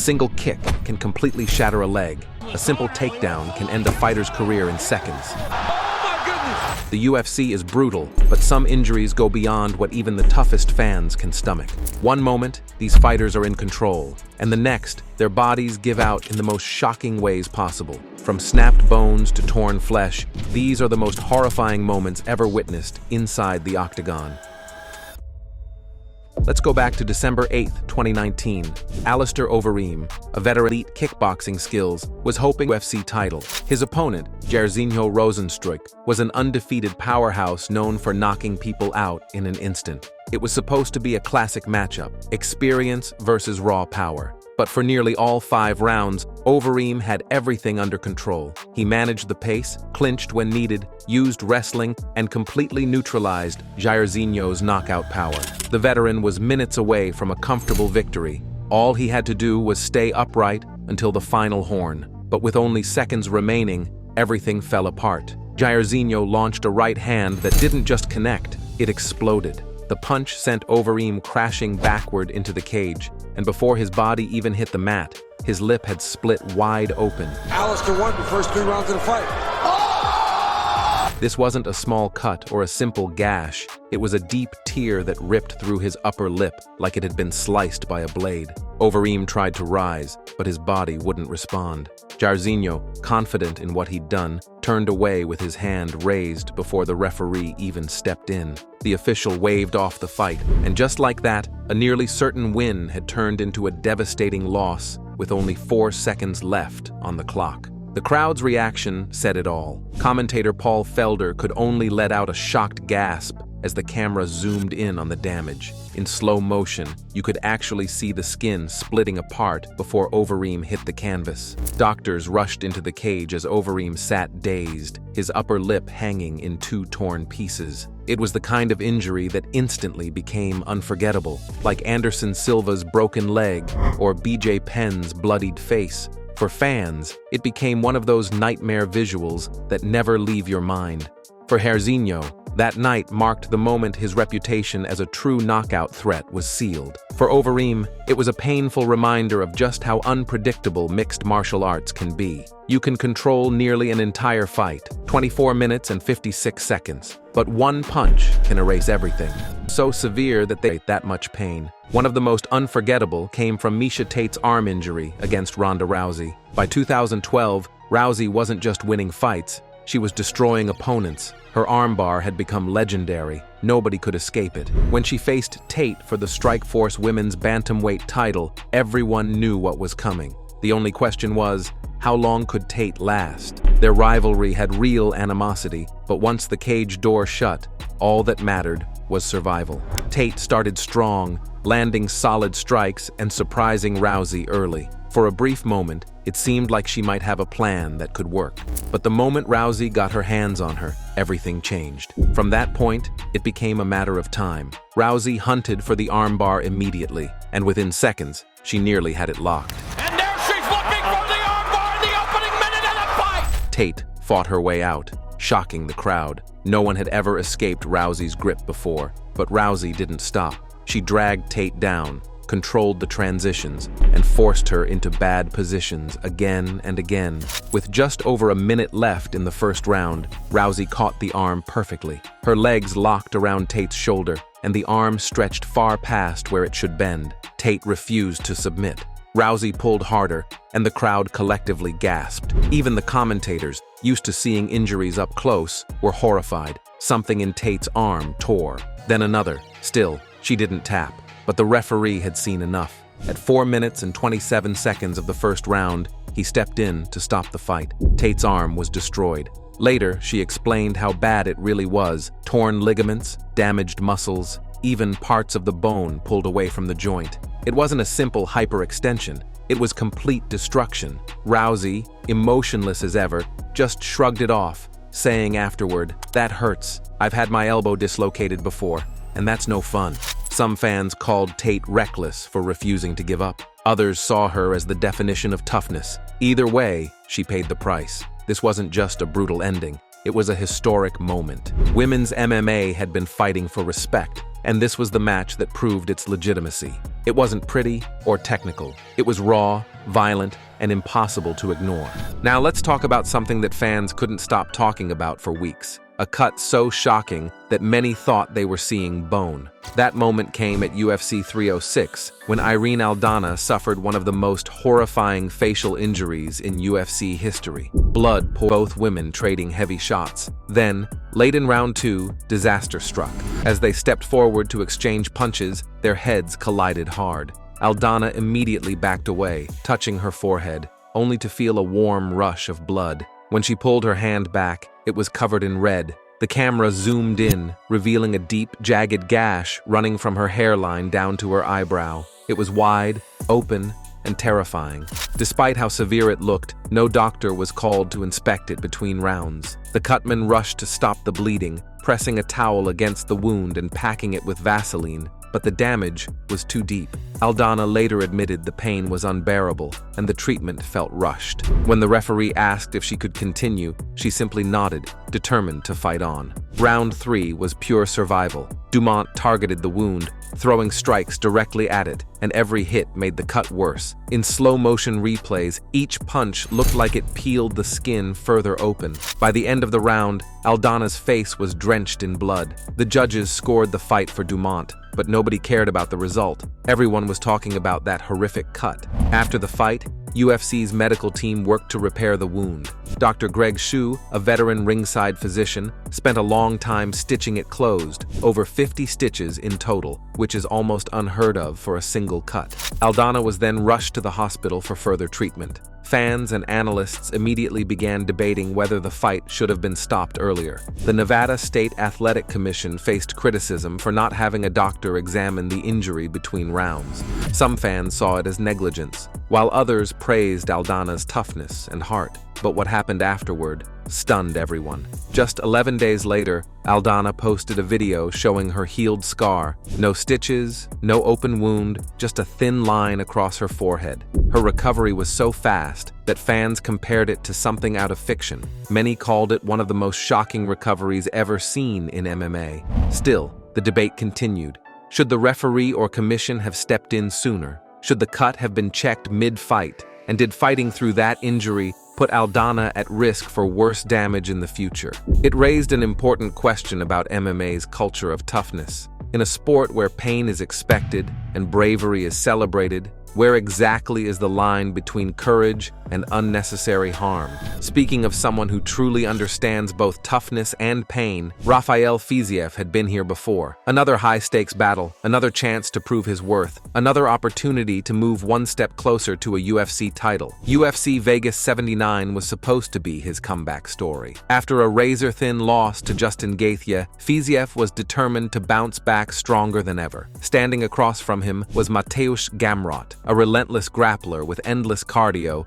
single kick can completely shatter a leg. A simple takedown can end a fighter's career in seconds. The UFC is brutal, but some injuries go beyond what even the toughest fans can stomach. One moment, these fighters are in control, and the next, their bodies give out in the most shocking ways possible. From snapped bones to torn flesh, these are the most horrifying moments ever witnessed inside the Octagon. Let's go back to December 8, 2019. Alistair Overeem, a veteran elite kickboxing skills, was hoping UFC title. His opponent, Jairzinho Rozenstruik, was an undefeated powerhouse known for knocking people out in an instant. It was supposed to be a classic matchup, experience versus raw power. But for nearly all 5 rounds, Overeem had everything under control. He managed the pace, clinched when needed, used wrestling, and completely neutralized Jairzinho's knockout power. The veteran was minutes away from a comfortable victory. All he had to do was stay upright until the final horn. But with only seconds remaining, everything fell apart. Jairzinho launched a right hand that didn't just connect, it exploded. The punch sent Overeem crashing backward into the cage, and before his body even hit the mat, his lip had split wide open. Alistair won the first 3 rounds of the fight. This wasn't a small cut or a simple gash. It was a deep tear that ripped through his upper lip like it had been sliced by a blade. Overeem tried to rise, but his body wouldn't respond. Jairzinho, confident in what he'd done, turned away with his hand raised before the referee even stepped in. The official waved off the fight, and just like that, a nearly certain win had turned into a devastating loss with only 4 seconds left on the clock. The crowd's reaction said it all. Commentator Paul Felder could only let out a shocked gasp as the camera zoomed in on the damage. In slow motion, you could actually see the skin splitting apart before Overeem hit the canvas. Doctors rushed into the cage as Overeem sat dazed, his upper lip hanging in 2 torn pieces. It was the kind of injury that instantly became unforgettable, like Anderson Silva's broken leg or BJ Penn's bloodied face. For fans, it became one of those nightmare visuals that never leave your mind. For Jairzinho, that night marked the moment his reputation as a true knockout threat was sealed. For Overeem, it was a painful reminder of just how unpredictable mixed martial arts can be. You can control nearly an entire fight, 24 minutes and 56 seconds, but one punch can erase everything. So severe that they that much pain. One of the most unforgettable came from Miesha Tate's arm injury against Ronda Rousey. By 2012, Rousey wasn't just winning fights, she was destroying opponents. Her armbar had become legendary. Nobody could escape it. When she faced Tate for the Strikeforce Women's Bantamweight title, everyone knew what was coming. The only question was, how long could Tate last? Their rivalry had real animosity, but once the cage door shut, all that mattered was survival. Tate started strong, landing solid strikes and surprising Rousey early. For a brief moment, it seemed like she might have a plan that could work. But the moment Rousey got her hands on her, everything changed. From that point, it became a matter of time. Rousey hunted for the armbar immediately, and within seconds, she nearly had it locked. And there she's looking for the armbar in the opening minute of the fight! Tate fought her way out, shocking the crowd. No one had ever escaped Rousey's grip before, but Rousey didn't stop. She dragged Tate down, controlled the transitions, and forced her into bad positions again and again. With just over a minute left in the first round, Rousey caught the arm perfectly. Her legs locked around Tate's shoulder, and the arm stretched far past where it should bend. Tate refused to submit. Rousey pulled harder, and the crowd collectively gasped. Even the commentators, used to seeing injuries up close, were horrified. Something in Tate's arm tore. Then another. Still, she didn't tap. But the referee had seen enough. At 4 minutes and 27 seconds of the first round, he stepped in to stop the fight. Tate's arm was destroyed. Later, she explained how bad it really was. Torn ligaments, damaged muscles, even parts of the bone pulled away from the joint. It wasn't a simple hyperextension. It was complete destruction. Rousey, emotionless as ever, just shrugged it off, saying afterward, "That hurts. I've had my elbow dislocated before, and that's no fun." Some fans called Tate reckless for refusing to give up. Others saw her as the definition of toughness. Either way, she paid the price. This wasn't just a brutal ending. It was a historic moment. Women's MMA had been fighting for respect, and this was the match that proved its legitimacy. It wasn't pretty or technical. It was raw, violent, and impossible to ignore. Now let's talk about something that fans couldn't stop talking about for weeks. A cut so shocking that many thought they were seeing bone. That moment came at UFC 306 when Irene Aldana suffered one of the most horrifying facial injuries in UFC history. Blood poured, both women trading heavy shots. Then, late in round 2, disaster struck. As they stepped forward to exchange punches, their heads collided hard. Aldana immediately backed away, touching her forehead, only to feel a warm rush of blood. When she pulled her hand back, it was covered in red. The camera zoomed in, revealing a deep, jagged gash running from her hairline down to her eyebrow. It was wide, open, and terrifying. Despite how severe it looked, no doctor was called to inspect it between rounds. The cutman rushed to stop the bleeding, pressing a towel against the wound and packing it with Vaseline, but the damage was too deep. Aldana later admitted the pain was unbearable and the treatment felt rushed. When the referee asked if she could continue, she simply nodded, determined to fight on. Round 3 was pure survival. Dumont targeted the wound, throwing strikes directly at it, and every hit made the cut worse. In slow-motion replays, each punch looked like it peeled the skin further open. By the end of the round, Aldana's face was drenched in blood. The judges scored the fight for Dumont, but nobody cared about the result. Everyone was talking about that horrific cut. After the fight, UFC's medical team worked to repair the wound. Dr. Greg Shu, a veteran ringside physician, spent a long time stitching it closed, over 50 stitches in total, which is almost unheard of for a single cut. Aldana was then rushed to the hospital for further treatment. Fans and analysts immediately began debating whether the fight should have been stopped earlier. The Nevada State Athletic Commission faced criticism for not having a doctor examine the injury between rounds. Some fans saw it as negligence, while others praised Aldana's toughness and heart. But what happened afterward stunned everyone. Just 11 days later, Aldana posted a video showing her healed scar. No stitches, no open wound, just a thin line across her forehead. Her recovery was so fast that fans compared it to something out of fiction. Many called it one of the most shocking recoveries ever seen in MMA. Still, the debate continued. Should the referee or commission have stepped in sooner? Should the cut have been checked mid-fight? And did fighting through that injury put Aldana at risk for worse damage in the future? It raised an important question about MMA's culture of toughness. In a sport where pain is expected and bravery is celebrated, where exactly is the line between courage and unnecessary harm? Speaking of someone who truly understands both toughness and pain, Rafael Fiziev had been here before. Another high-stakes battle, another chance to prove his worth, another opportunity to move one step closer to a UFC title. UFC Vegas 79 was supposed to be his comeback story. After a razor-thin loss to Justin Gaethje, Fiziev was determined to bounce back stronger than ever. Standing across from him was Mateusz Gamrot, a relentless grappler with endless cardio.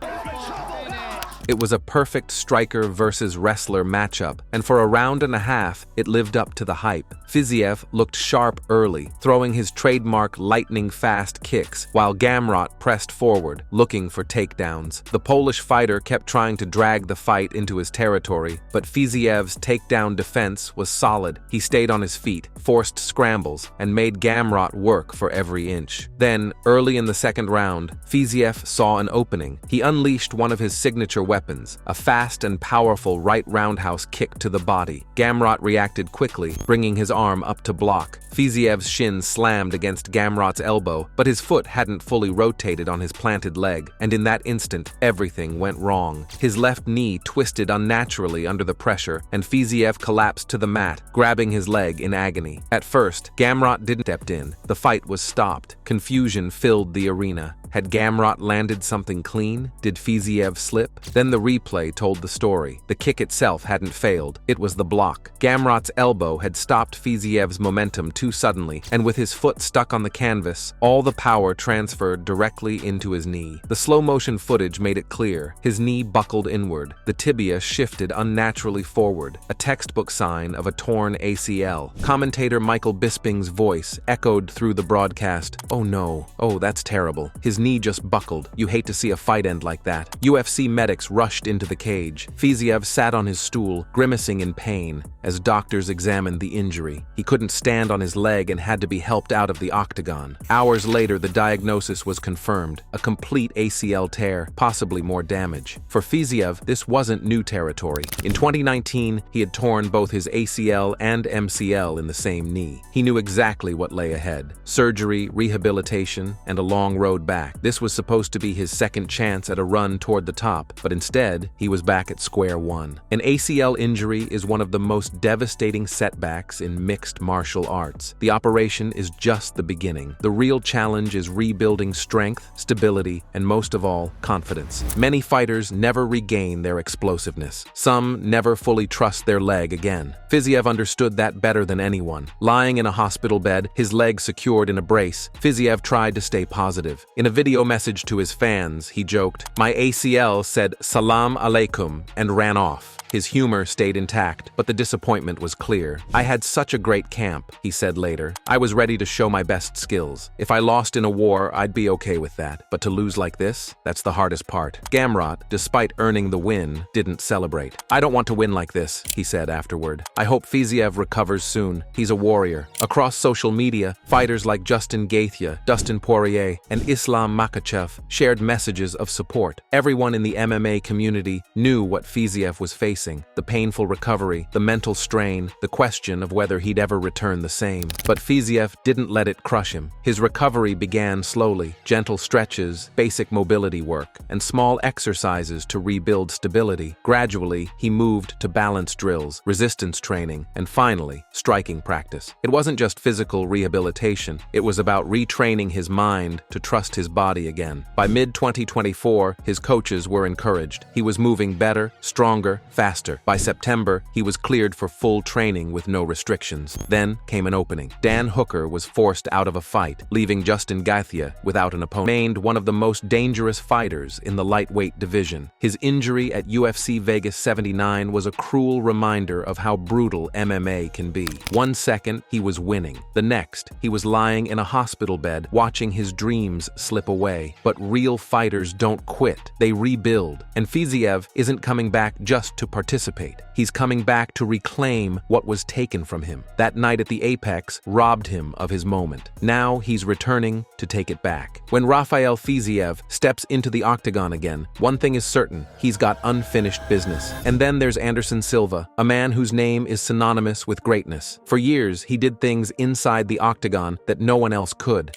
It was a perfect striker versus wrestler matchup, and for a round and a half, it lived up to the hype. Fiziev looked sharp early, throwing his trademark lightning-fast kicks, while Gamrot pressed forward, looking for takedowns. The Polish fighter kept trying to drag the fight into his territory, but Fiziev's takedown defense was solid. He stayed on his feet, forced scrambles, and made Gamrot work for every inch. Then, early in the second round, Fiziev saw an opening. He unleashed one of his signature weapons, a fast and powerful right roundhouse kick to the body. Gamrot reacted quickly, bringing his arm up to block. Fiziev's shin slammed against Gamrot's elbow, but his foot hadn't fully rotated on his planted leg, and in that instant, everything went wrong. His left knee twisted unnaturally under the pressure, and Fiziev collapsed to the mat, grabbing his leg in agony. At first, Gamrot didn't step in. The fight was stopped. Confusion filled the arena. Had Gamrot landed something clean? Did Fiziev slip? Then the replay told the story. The kick itself hadn't failed. It was the block. Gamrot's elbow had stopped Fiziev's momentum too suddenly, and with his foot stuck on the canvas, all the power transferred directly into his knee. The slow-motion footage made it clear. His knee buckled inward. The tibia shifted unnaturally forward, a textbook sign of a torn ACL. Commentator Michael Bisping's voice echoed through the broadcast. "Oh no. Oh, that's terrible." His knee just buckled. You hate to see a fight end like that. UFC medics rushed into the cage. Fiziev sat on his stool, grimacing in pain, as doctors examined the injury. He couldn't stand on his leg and had to be helped out of the octagon. Hours later, the diagnosis was confirmed: a complete ACL tear, possibly more damage. For Fiziev, this wasn't new territory. In 2019, he had torn both his ACL and MCL in the same knee. He knew exactly what lay ahead: surgery, rehabilitation, and a long road back. This was supposed to be his second chance at a run toward the top, but instead, he was back at square one. An ACL injury is one of the most devastating setbacks in mixed martial arts. The operation is just the beginning. The real challenge is rebuilding strength, stability, and most of all, confidence. Many fighters never regain their explosiveness. Some never fully trust their leg again. Fiziev understood that better than anyone. Lying in a hospital bed, his leg secured in a brace, Fiziev tried to stay positive. In a video message to his fans, he joked, "My ACL said salam alaikum," and ran off. His humor stayed intact, but the disappointment was clear. "I had such a great camp," he said later. "I was ready to show my best skills. If I lost in a war, I'd be okay with that. But to lose like this, that's the hardest part." Gamrot, despite earning the win, didn't celebrate. "I don't want to win like this," he said afterward. "I hope Fiziev recovers soon. He's a warrior." Across social media, fighters like Justin Gaethje, Dustin Poirier, and Islam Makhachev shared messages of support. Everyone in the MMA community knew what Fiziev was facing: the painful recovery, the mental strain, the question of whether he'd ever return the same. But Fiziev didn't let it crush him. His recovery began slowly: gentle stretches, basic mobility work, and small exercises to rebuild stability. Gradually, he moved to balance drills, resistance training, and finally, striking practice. It wasn't just physical rehabilitation. It was about retraining his mind to trust his body again. By mid-2024, his coaches were encouraged. He was moving better, stronger, faster. By September, he was cleared for full training with no restrictions. Then came an opening. Dan Hooker was forced out of a fight, leaving Justin Gaethje without an opponent. He remained one of the most dangerous fighters in the lightweight division. His injury at UFC Vegas 79 was a cruel reminder of how brutal MMA can be. One second, he was winning. The next, he was lying in a hospital bed, watching his dreams slip away. But real fighters don't quit. They rebuild. And Fiziev isn't coming back just to participate. He's coming back to reclaim what was taken from him. That night at the Apex robbed him of his moment. Now he's returning to take it back. When Rafael Fiziev steps into the octagon again, one thing is certain: he's got unfinished business. And then there's Anderson Silva, a man whose name is synonymous with greatness. For years, he did things inside the octagon that no one else could.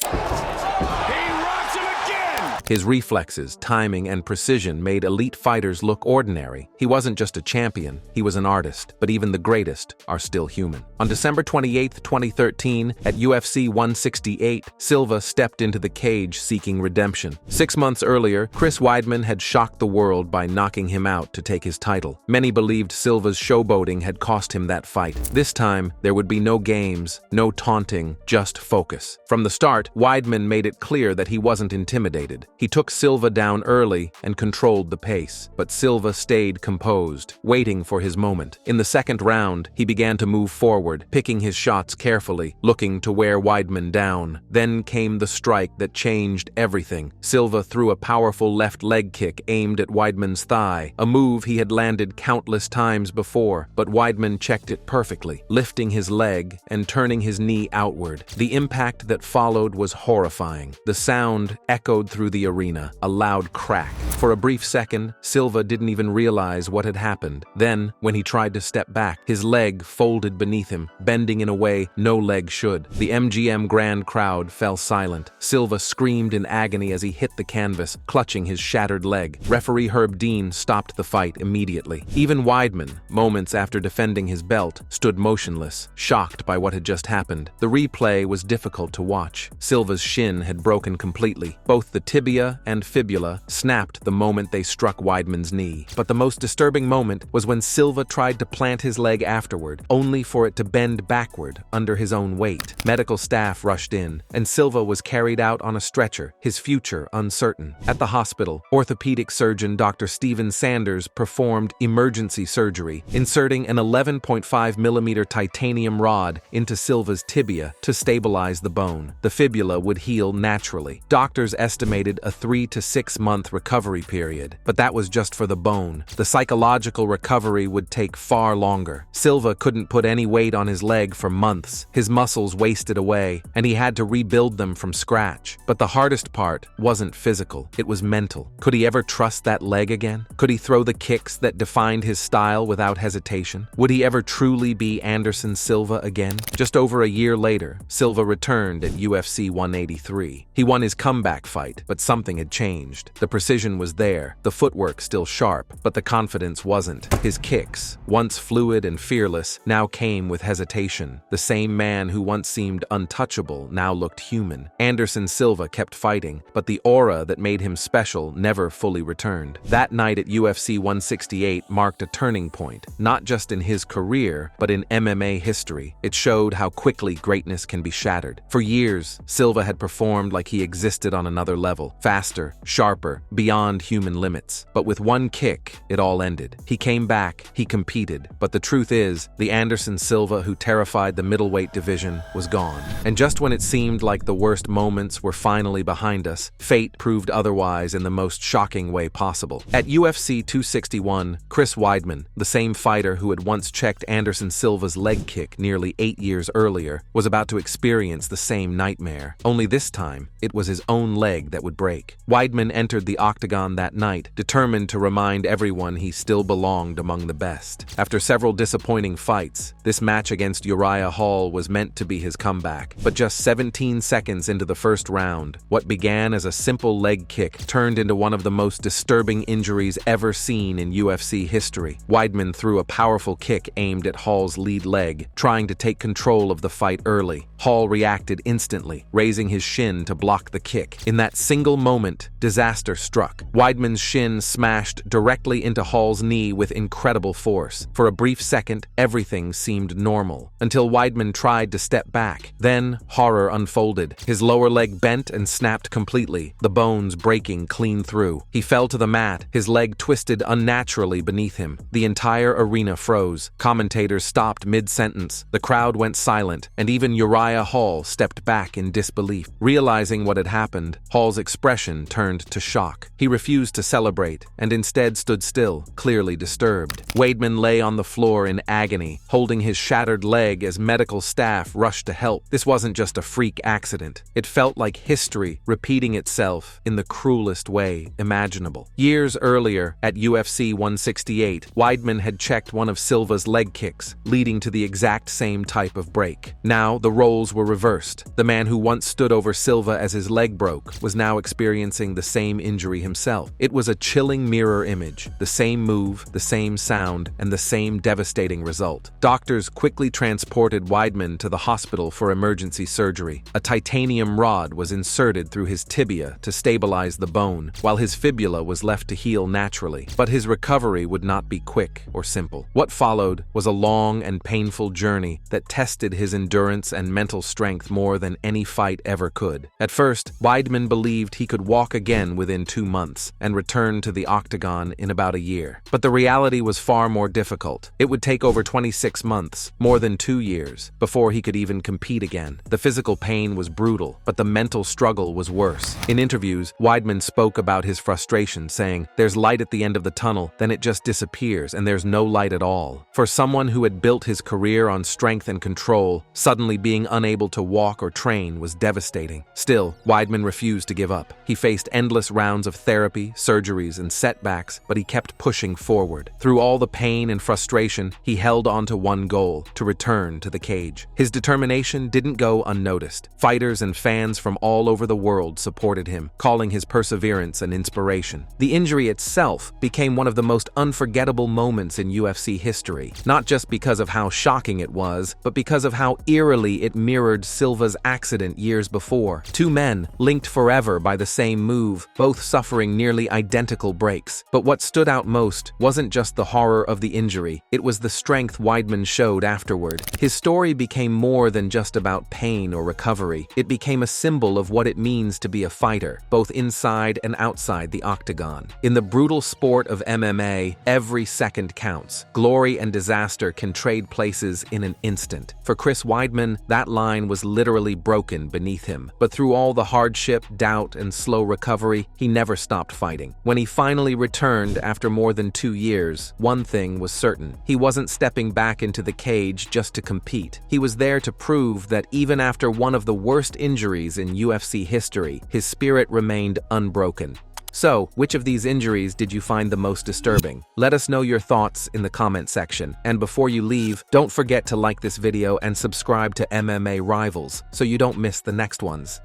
His reflexes, timing, and precision made elite fighters look ordinary. He wasn't just a champion, he was an artist, but even the greatest are still human. On December 28, 2013, at UFC 168, Silva stepped into the cage seeking redemption. 6 months earlier, Chris Weidman had shocked the world by knocking him out to take his title. Many believed Silva's showboating had cost him that fight. This time, there would be no games, no taunting, just focus. From the start, Weidman made it clear that he wasn't intimidated. He took Silva down early and controlled the pace, but Silva stayed composed, waiting for his moment. In the second round, he began to move forward, picking his shots carefully, looking to wear Weidman down. Then came the strike that changed everything. Silva threw a powerful left leg kick aimed at Weidman's thigh, a move he had landed countless times before, but Weidman checked it perfectly, lifting his leg and turning his knee outward. The impact that followed was horrifying. The sound echoed through the arena, a loud crack. For a brief second, Silva didn't even realize what had happened. Then, when he tried to step back, his leg folded beneath him, bending in a way no leg should. The MGM grand crowd fell silent. Silva screamed in agony as he hit the canvas, clutching his shattered leg. Referee Herb Dean stopped the fight immediately. Even Weidman, moments after defending his belt, stood motionless, shocked by what had just happened. The replay was difficult to watch. Silva's shin had broken completely. Both the tibia and fibula snapped the moment they struck Weidman's knee. But the most disturbing moment was when Silva tried to plant his leg afterward, only for it to bend backward under his own weight. Medical staff rushed in, and Silva was carried out on a stretcher, his future uncertain. At the hospital, orthopedic surgeon Dr. Stephen Sanders performed emergency surgery, inserting an 11.5mm titanium rod into Silva's tibia to stabilize the bone. The fibula would heal naturally. Doctors estimated a 3 to 6 month recovery period, but that was just for the bone. The psychological recovery would take far longer. Silva couldn't put any weight on his leg for months. His muscles wasted away, and he had to rebuild them from scratch. But the hardest part wasn't physical, it was mental. Could he ever trust that leg again? Could he throw the kicks that defined his style without hesitation? Would he ever truly be Anderson Silva again? Just over a year later, Silva returned at UFC 183. He won his comeback fight, but something had changed. The precision was there, the footwork still sharp, but the confidence wasn't. His kicks, once fluid and fearless, now came with hesitation. The same man who once seemed untouchable now looked human. Anderson Silva kept fighting, but the aura that made him special never fully returned. That night at UFC 168 marked a turning point, not just in his career, but in MMA history. It showed how quickly greatness can be shattered. For years, Silva had performed like he existed on another level, faster, sharper, beyond human limits. But with one kick, it all ended. He came back, he competed, but the truth is, the Anderson Silva who terrified the middleweight division was gone. And just when it seemed like the worst moments were finally behind us, fate proved otherwise in the most shocking way possible. At UFC 261, Chris Weidman, the same fighter who had once checked Anderson Silva's leg kick nearly 8 years earlier, was about to experience the same nightmare. Only this time, it was his own leg that would break. Weidman entered the Octagon that night, determined to remind everyone he still belonged among the best. After several disappointing fights, this match against Uriah Hall was meant to be his comeback. But just 17 seconds into the first round, what began as a simple leg kick turned into one of the most disturbing injuries ever seen in UFC history. Weidman threw a powerful kick aimed at Hall's lead leg, trying to take control of the fight early. Hall reacted instantly, raising his shin to block the kick. In that single moment, disaster struck. Weidman's shin smashed directly into Hall's knee with incredible force. For a brief second, everything seemed normal, until Weidman tried to step back. Then, horror unfolded. His lower leg bent and snapped completely, the bones breaking clean through. He fell to the mat, his leg twisted unnaturally beneath him. The entire arena froze. Commentators stopped mid-sentence. The crowd went silent, and even Uriah Hall stepped back in disbelief. Realizing what had happened, Hall's expression turned to shock. He refused to celebrate, and instead stood still, clearly disturbed. Weidman lay on the floor in agony, holding his shattered leg as medical staff rushed to help. This wasn't just a freak accident. It felt like history repeating itself in the cruelest way imaginable. Years earlier, at UFC 168, Weidman had checked one of Silva's leg kicks, leading to the exact same type of break. Now, the roles were reversed. The man who once stood over Silva as his leg broke was now experiencing the same injury himself. It was a chilling mirror image, the same move, the same sound, and the same devastating result. Doctors quickly transported Weidman to the hospital for emergency surgery. A titanium rod was inserted through his tibia to stabilize the bone, while his fibula was left to heal naturally. But his recovery would not be quick or simple. What followed was a long and painful journey that tested his endurance and mental strength more than any fight ever could. At first, Weidman believed he could walk again within 2 months and return to the Octagon in about a year. But the reality was far more difficult. It would take over 26 months, more than 2 years, before he could even compete again. The physical pain was brutal, but the mental struggle was worse. In interviews, Weidman spoke about his frustration, saying, "There's light at the end of the tunnel, then it just disappears, and there's no light at all." For someone who had built his career on strength and control, suddenly being unable to walk or train was devastating. Still, Weidman refused to give up. He faced endless rounds of therapy, surgeries, and setbacks, but he kept pushing forward. Through all the pain and frustration, he held on to one goal: to return to the cage. His determination didn't go unnoticed. Fighters and fans from all over the world supported him, calling his perseverance an inspiration. The injury itself became one of the most unforgettable moments in UFC history, not just because of how shocking it was, but because of how eerily it mirrored Silva's accident years before. Two men, linked forever by the same move, both suffering performing nearly identical breaks. But what stood out most wasn't just the horror of the injury, it was the strength Weidman showed afterward. His story became more than just about pain or recovery. It became a symbol of what it means to be a fighter, both inside and outside the octagon. In the brutal sport of MMA, every second counts. Glory and disaster can trade places in an instant. For Chris Weidman, that line was literally broken beneath him. But through all the hardship, doubt, and slow recovery, he never stopped fighting. When he finally returned after more than 2 years, one thing was certain. He wasn't stepping back into the cage just to compete. He was there to prove that even after one of the worst injuries in UFC history, his spirit remained unbroken. So, which of these injuries did you find the most disturbing? Let us know your thoughts in the comment section. And before you leave, don't forget to like this video and subscribe to MMA Rivals so you don't miss the next ones.